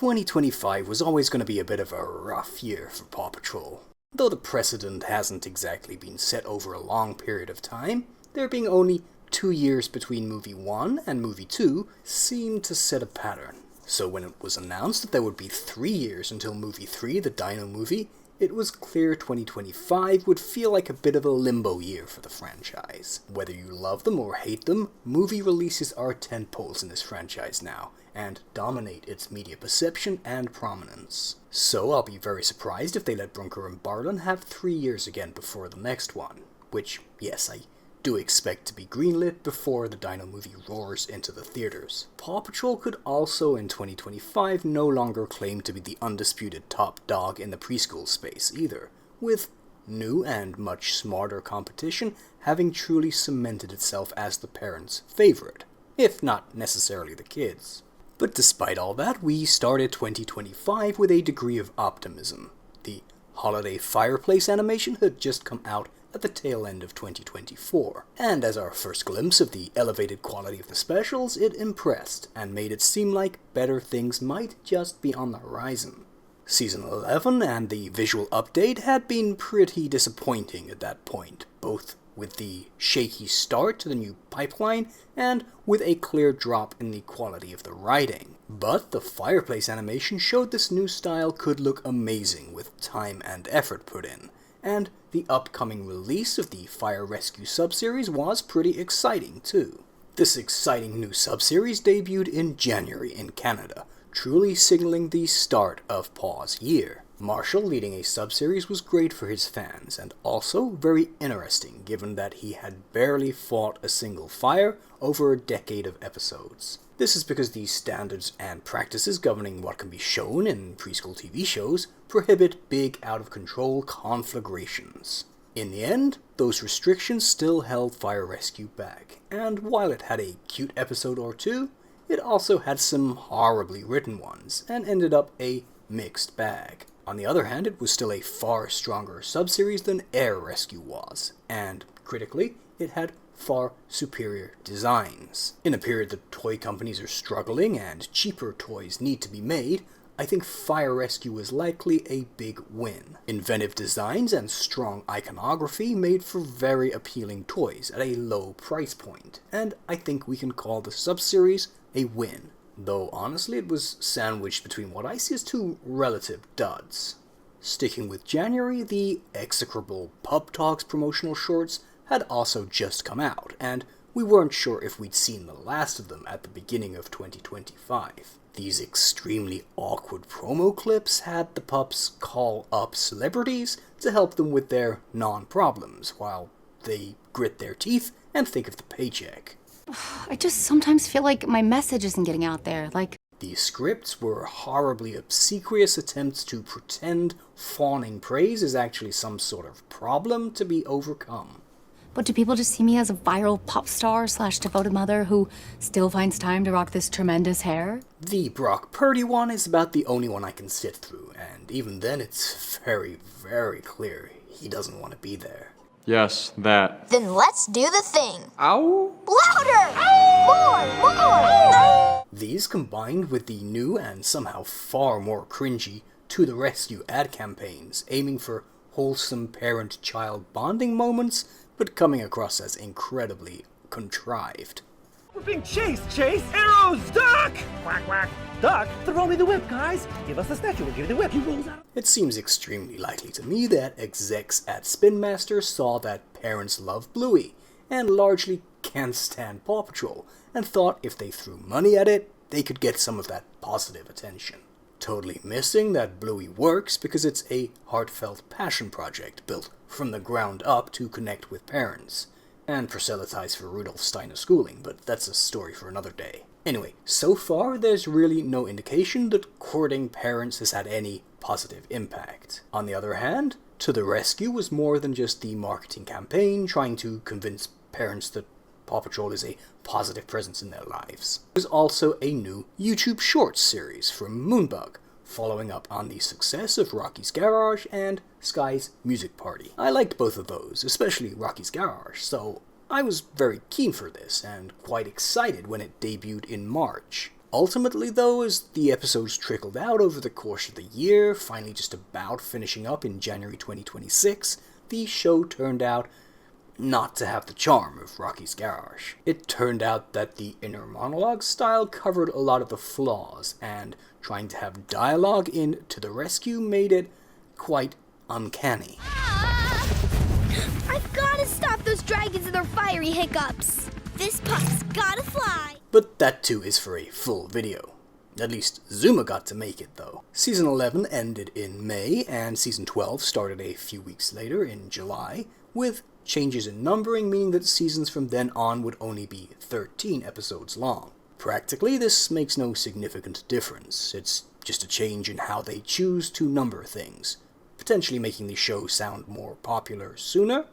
2025 was always going to be a bit of a rough year for Paw Patrol. Though the precedent hasn't exactly been set over a long period of time, there being only 2 years between movie 1 and movie 2 seemed to set a pattern. So when it was announced that there would be 3 years until movie 3, the Dino movie, it was clear 2025 would feel like a bit of a limbo year for the franchise. Whether you love them or hate them, movie releases are tentpoles in this franchise now, and dominate its media perception and prominence. So I'll be very surprised if they let Brunker and Barlin have 3 years again before the next one, which, yes, I do expect to be greenlit before the Dino movie roars into the theaters. Paw Patrol could also in 2025 no longer claim to be the undisputed top dog in the preschool space either, with new and much smarter competition having truly cemented itself as the parents' favorite, if not necessarily the kids. But despite all that, we started 2025 with a degree of optimism. The holiday fireplace animation had just come out at the tail end of 2024, and as our first glimpse of the elevated quality of the specials, it impressed and made it seem like better things might just be on the horizon. Season 11 and the visual update had been pretty disappointing at that point, both with the shaky start to the new pipeline and with a clear drop in the quality of the writing. But the fireplace animation showed this new style could look amazing with time and effort put in, and the upcoming release of the Fire Rescue subseries was pretty exciting too. This exciting new subseries debuted in January in Canada, truly signaling the start of Paw's year. Marshall leading a subseries was great for his fans, and also very interesting given that he had barely fought a single fire over a decade of episodes. This is because the standards and practices governing what can be shown in preschool TV shows prohibit big out-of-control conflagrations. In the end, those restrictions still held Fire Rescue back, and while it had a cute episode or two, it also had some horribly written ones, and ended up a mixed bag. On the other hand, it was still a far stronger subseries than Air Rescue was, and critically, it had far superior designs. In a period that toy companies are struggling and cheaper toys need to be made, I think Fire Rescue is likely a big win. Inventive designs and strong iconography made for very appealing toys at a low price point, and I think we can call the subseries a win, though honestly it was sandwiched between what I see as two relative duds. Sticking with January, the execrable Pup Talks promotional shorts had also just come out, and we weren't sure if we'd seen the last of them at the beginning of 2025. These extremely awkward promo clips had the pups call up celebrities to help them with their non-problems, while they grit their teeth and think of the paycheck. I just sometimes feel like my message isn't getting out there, These scripts were horribly obsequious attempts to pretend fawning praise is actually some sort of problem to be overcome. But do people just see me as a viral pop star / devoted mother who still finds time to rock this tremendous hair? The Brock Purdy one is about the only one I can sit through, and even then it's very, very clear he doesn't want to be there. Yes, that. Then let's do the thing. Ow? Louder! More! These combined with the new and somehow far more cringy To the Rescue ad campaigns, aiming for wholesome parent-child bonding moments, but coming across as incredibly contrived. We're being chased, Chase! Arrows! Duck! Quack, quack. Duck? Throw me the whip, guys! Give us the statue, we'll give you the whip. He rolls out. It seems extremely likely to me that execs at Spin Master saw that parents love Bluey, and largely can't stand Paw Patrol, and thought if they threw money at it, they could get some of that positive attention. Totally missing that Bluey works because it's a heartfelt passion project built from the ground up to connect with parents, and proselytize for Rudolf Steiner schooling, but that's a story for another day. Anyway, so far there's really no indication that courting parents has had any positive impact. On the other hand, To the Rescue was more than just the marketing campaign trying to convince parents that Paw Patrol is a positive presence in their lives. There's also a new YouTube Shorts series from Moonbug, following up on the success of Rocky's Garage and Sky's Music Party. I liked both of those, especially Rocky's Garage, so I was very keen for this and quite excited when it debuted in March. Ultimately though, as the episodes trickled out over the course of the year, finally just about finishing up in January 2026, the show turned out not to have the charm of Rocky's Garage. It turned out that the inner monologue style covered a lot of the flaws, and trying to have dialogue in To the Rescue made it quite uncanny. I've gotta stop those dragons and their fiery hiccups. This pup's gotta fly. But that too is for a full video. At least Zuma got to make it though. Season 11 ended in May, and Season 12 started a few weeks later in July, with changes in numbering meaning that seasons from then on would only be 13 episodes long. Practically, this makes no significant difference. It's just a change in how they choose to number things, potentially making the show sound more popular sooner,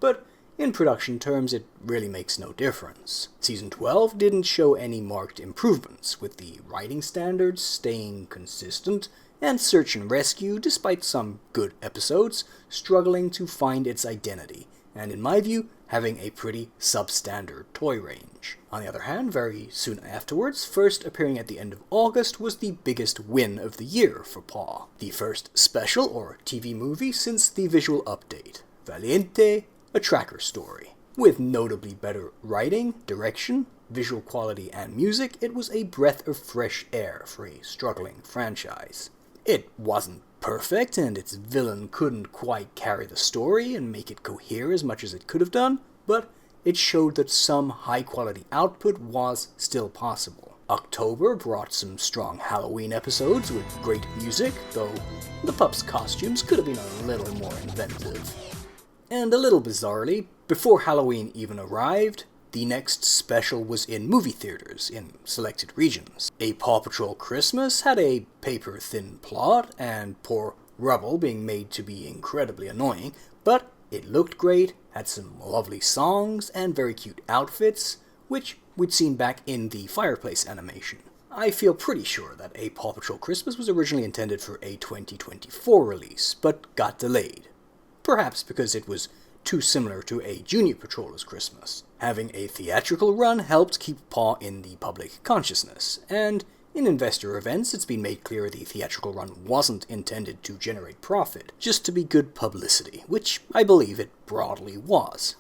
but in production terms it really makes no difference. Season 12 didn't show any marked improvements, with the writing standards staying consistent, and Search and Rescue, despite some good episodes, struggling to find its identity, and in my view, having a pretty substandard toy range. On the other hand, very soon afterwards, first appearing at the end of August was the biggest win of the year for PAW. The first special or TV movie since the visual update, Valiente, a tracker story. With notably better writing, direction, visual quality, and music, it was a breath of fresh air for a struggling franchise. It wasn't perfect, and its villain couldn't quite carry the story and make it cohere as much as it could have done, but it showed that some high-quality output was still possible. October brought some strong Halloween episodes with great music, though the pups' costumes could have been a little more inventive. And a little bizarrely, before Halloween even arrived, the next special was in movie theaters in selected regions. A PAW Patrol Christmas had a paper-thin plot, and poor Rubble being made to be incredibly annoying, but it looked great, had some lovely songs, and very cute outfits, which we'd seen back in the fireplace animation. I feel pretty sure that A Paw Patrol Christmas was originally intended for a 2024 release, but got delayed. Perhaps because it was too similar to a Junior Patroller's Christmas. Having a theatrical run helped keep PAW in the public consciousness, and in investor events it's been made clear the theatrical run wasn't intended to generate profit, just to be good publicity, which I believe it broadly was.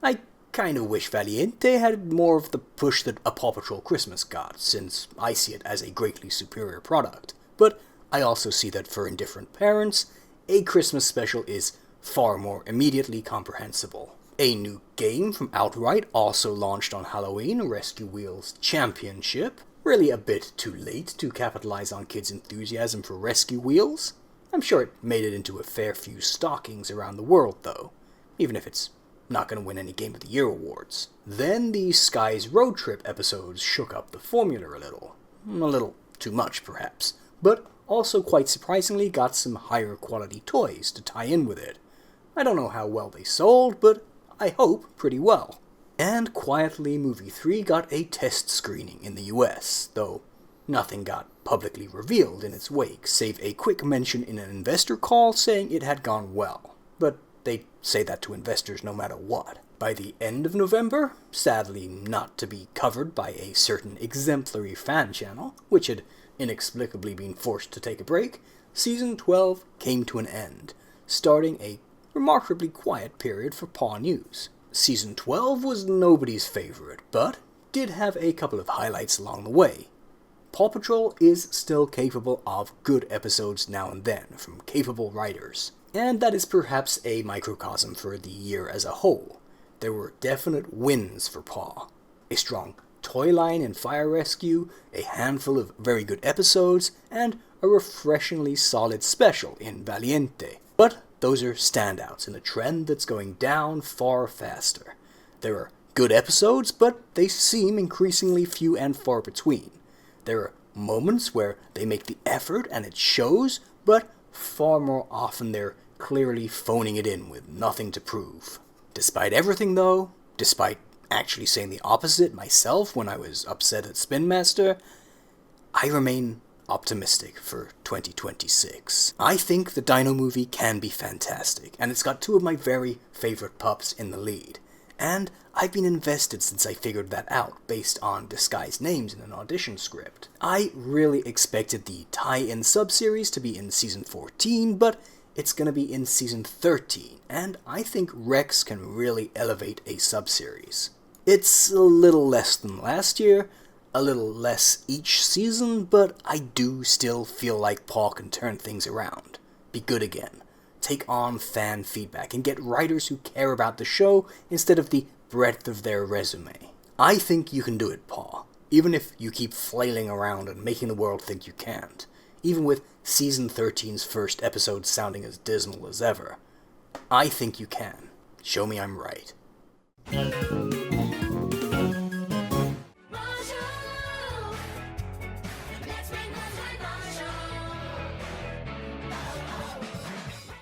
I kinda wish Valiente had more of the push that A Paw Patrol Christmas got, since I see it as a greatly superior product, but I also see that for indifferent parents, a Christmas special is far more immediately comprehensible. A new game from Outright also launched on Halloween, Rescue Wheels Championship. Really a bit too late to capitalize on kids' enthusiasm for Rescue Wheels. I'm sure it made it into a fair few stockings around the world though, even if it's not going to win any Game of the Year awards. Then the Skies Road Trip episodes shook up the formula a little too much perhaps, but also quite surprisingly got some higher quality toys to tie in with it. I don't know how well they sold, but I hope pretty well. And quietly, Movie 3 got a test screening in the US, though nothing got publicly revealed in its wake, save a quick mention in an investor call saying it had gone well. But they say that to investors no matter what. By the end of November, sadly not to be covered by a certain exemplary fan channel, which had inexplicably been forced to take a break, Season 12 came to an end, starting a remarkably quiet period for PAW News. Season 12 was nobody's favorite, but did have a couple of highlights along the way. PAW Patrol is still capable of good episodes now and then, from capable writers, and that is perhaps a microcosm for the year as a whole. There were definite wins for PAW. A strong toy line in Fire Rescue, a handful of very good episodes, and a refreshingly solid special in Valiente. But those are standouts in a trend that's going down far faster. There are good episodes, but they seem increasingly few and far between. There are moments where they make the effort and it shows, but far more often they're clearly phoning it in with nothing to prove. Despite everything though, despite actually saying the opposite myself when I was upset at Spin Master, I remain optimistic for 2026. I think the Dino movie can be fantastic, and it's got two of my very favorite pups in the lead. and I've been invested since I figured that out based on disguised names in an audition script. I really expected the tie-in sub-series to be in Season 14, but it's gonna be in Season 13, and I think Rex can really elevate a sub-series. It's a little less than last year, a little less each season, but I do still feel like PAW can turn things around, be good again, take on fan feedback, and get writers who care about the show instead of the breadth of their resume. I think you can do it, PAW, even if you keep flailing around and making the world think you can't, even with Season 13's first episode sounding as dismal as ever. I think you can. Show me I'm right.